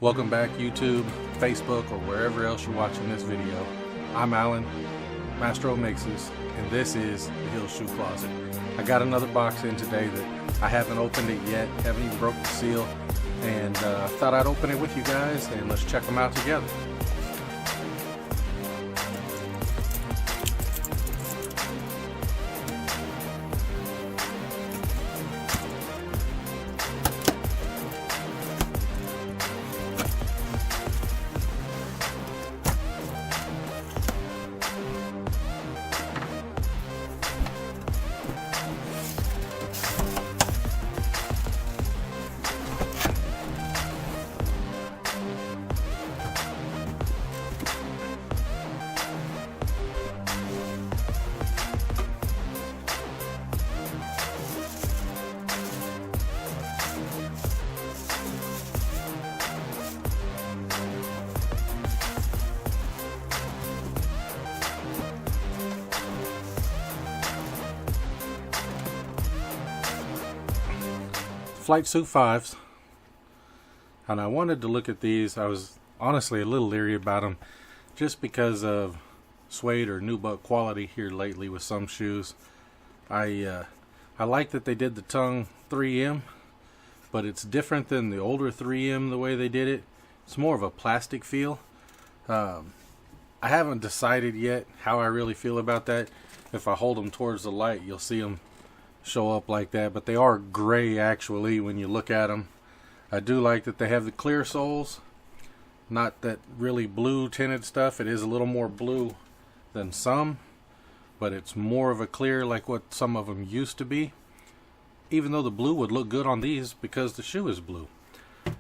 Welcome back, YouTube, Facebook, or wherever else you're watching this video. I'm Alan, Mastro Mixes, and this is the Hill Shoe Closet. I got another box in today that I haven't opened it yet, haven't even broke the seal, and I thought I'd open it with you guys, and let's check them out together. Flightsuit 5s, and I wanted to look at these. I was honestly a little leery about them just because of suede or nubuck quality here lately with some shoes. I like that they did the tongue 3M, but it's different than the older 3M the way they did it. It's more of a plastic feel. I haven't decided yet how I really feel about that. If I hold them towards the light, you'll see them show up like that, but they are gray actually when you look at them. I do like that they have the clear soles, not that really blue tinted stuff. It is a little more blue than some, but it's more of a clear like what some of them used to be, even though the blue would look good on these because the shoe is blue.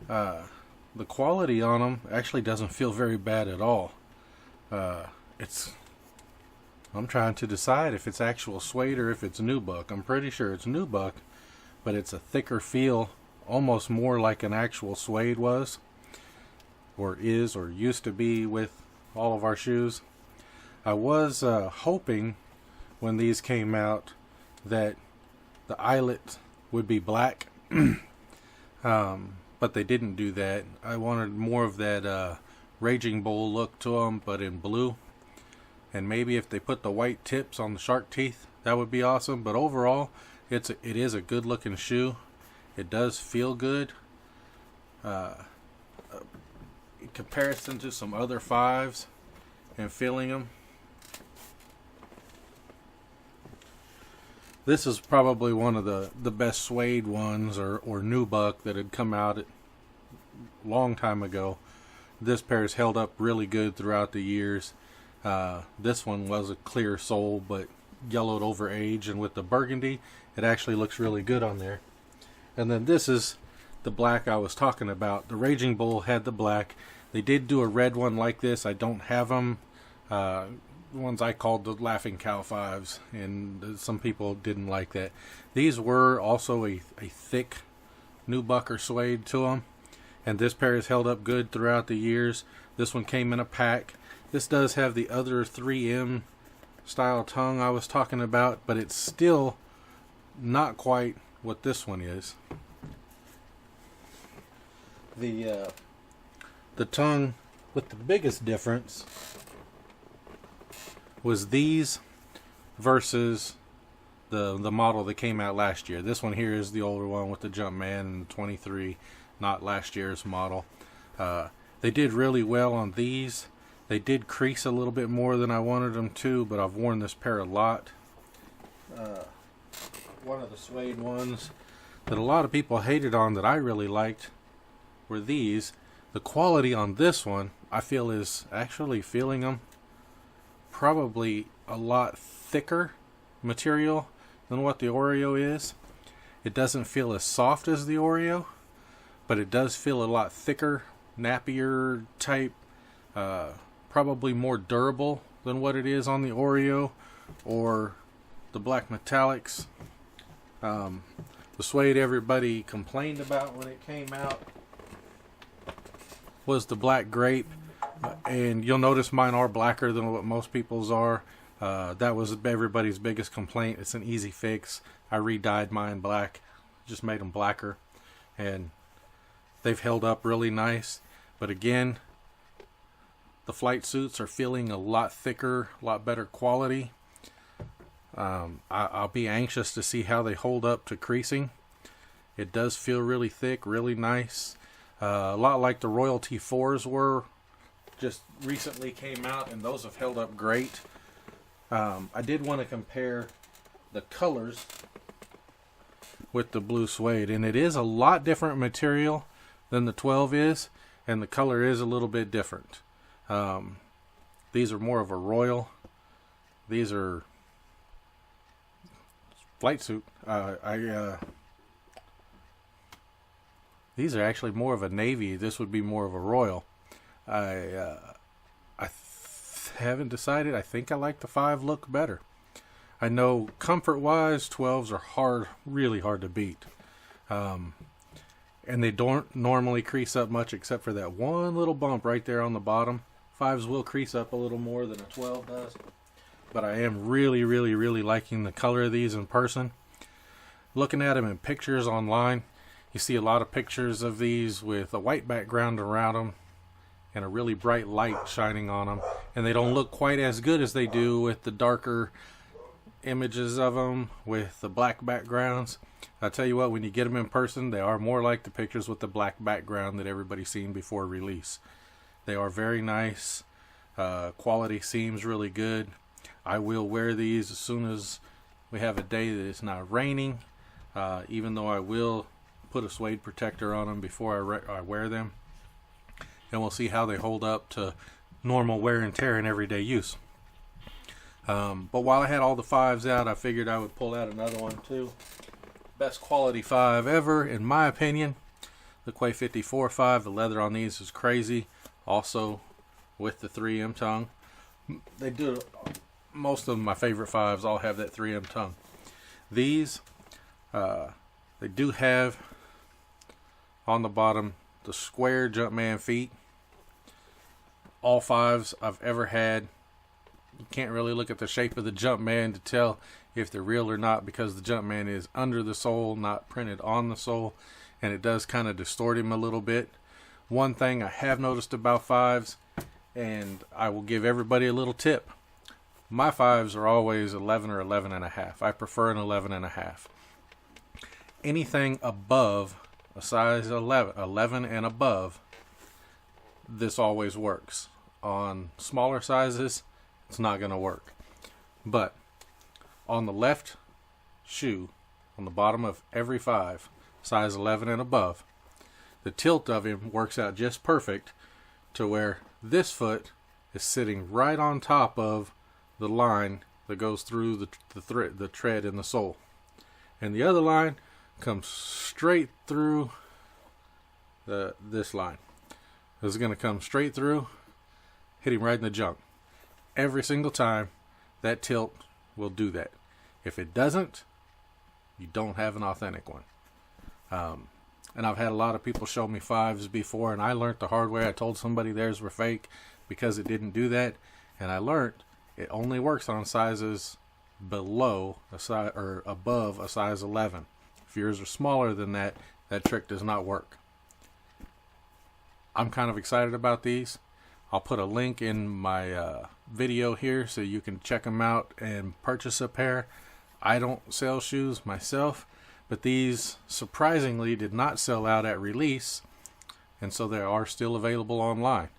The quality on them actually doesn't feel very bad at all. I'm trying to decide if it's actual suede or if it's nubuck. I'm pretty sure it's nubuck, but it's a thicker feel, almost more like an actual suede was, or is, or used to be with all of our shoes. I was hoping when these came out that the eyelet would be black, but they didn't do that. I wanted more of that Raging Bull look to them, but in blue. And maybe if they put the white tips on the shark teeth, that would be awesome. But overall, it is a good looking shoe. It does feel good. In comparison to some other 5s and feeling them, this is probably one of the best suede ones or nubuck that had come out a long time ago. This pair has held up really good throughout the years. This one was a clear sole but yellowed over age, and with the burgundy it actually looks really good on there. And then this is the black I was talking about. The Raging Bull had the black. They did do a red one like this. I don't have them. The ones I called the Laughing Cow 5s, and some people didn't like that. These were also a thick nubuck or suede to them, and this pair has held up good throughout the years. This one came in a pack. This does have the other 3M style tongue I was talking about, but it's still not quite what this one is. The tongue with the biggest difference was these versus the model that came out last year. This one here is the older one with the Jumpman and 23, not last year's model. They did really well on these. They did crease a little bit more than I wanted them to, but I've worn this pair a lot. One of the suede ones that a lot of people hated on that I really liked were these. The quality on this one, I feel, is actually feeling them probably a lot thicker material than what the Oreo is. It doesn't feel as soft as the Oreo, but it does feel a lot thicker, nappier type, probably more durable than what it is on the Oreo or the black metallics. The suede everybody complained about when it came out was the black grape, and you'll notice mine are blacker than what most people's are. That was everybody's biggest complaint. It's an easy fix. I re-dyed mine black, just made them blacker, and they've held up really nice. But again, the flight suits are feeling a lot thicker, a lot better quality. I'll be anxious to see how they hold up to creasing. It does feel really thick, really nice. A lot like the Royalty 4s were, just recently came out, and those have held up great. I did want to compare the colors with the blue suede, and it is a lot different material than the 12 is, and the color is a little bit different. These are more of a royal. These are flight suit. These are actually more of a navy. This would be more of a royal. I haven't decided. I think I like the 5 look better. I know comfort-wise, 12s are hard, really hard to beat. And they don't normally crease up much except for that one little bump right there on the bottom. 5s will crease up a little more than a 12 does. But I am really, really, really liking the color of these in person. Looking at them in pictures online, you see a lot of pictures of these with a white background around them and a really bright light shining on them. And they don't look quite as good as they do with the darker images of them with the black backgrounds. I tell you what, when you get them in person, they are more like the pictures with the black background that everybody's seen before release. They are very nice. Quality seems really good. I will wear these as soon as we have a day that it's not raining, even though I will put a suede protector on them before I wear them. And we'll see how they hold up to normal wear and tear in everyday use. But while I had all the 5s out, I figured I would pull out another one too. Best quality 5 ever, in my opinion. The Quay 54 5. The leather on these is crazy. Also with the 3M tongue. They do. Most of my favorite 5s all have that 3M tongue. These, they do have on the bottom the square Jumpman feet. All 5s I've ever had. You can't really look at the shape of the Jumpman to tell if they're real or not, because the Jumpman is under the sole, not printed on the sole, and it does kind of distort him a little bit. One thing I have noticed about 5s, and I will give everybody a little tip. My 5s are always 11 or 11.5. I prefer an 11.5. Anything above a size 11 and above, this always works. On smaller sizes, it's not going to work. But on the left shoe, on the bottom of every 5, size 11 and above, the tilt of him works out just perfect to where this foot is sitting right on top of the line that goes through the tread in the sole. And the other line comes straight through this line. This is going to come straight through, hit him right in the junk. Every single time that tilt will do that. If it doesn't, you don't have an authentic one. And I've had a lot of people show me 5s before, and I learned the hard way. I told somebody theirs were fake because it didn't do that, and I learned it only works on sizes below a size or above a size 11. If yours are smaller than that, that trick does not work. I'm kind of excited about these. I'll put a link in my video here so you can check them out and purchase a pair. I don't sell shoes myself, but these surprisingly did not sell out at release, and so they are still available online.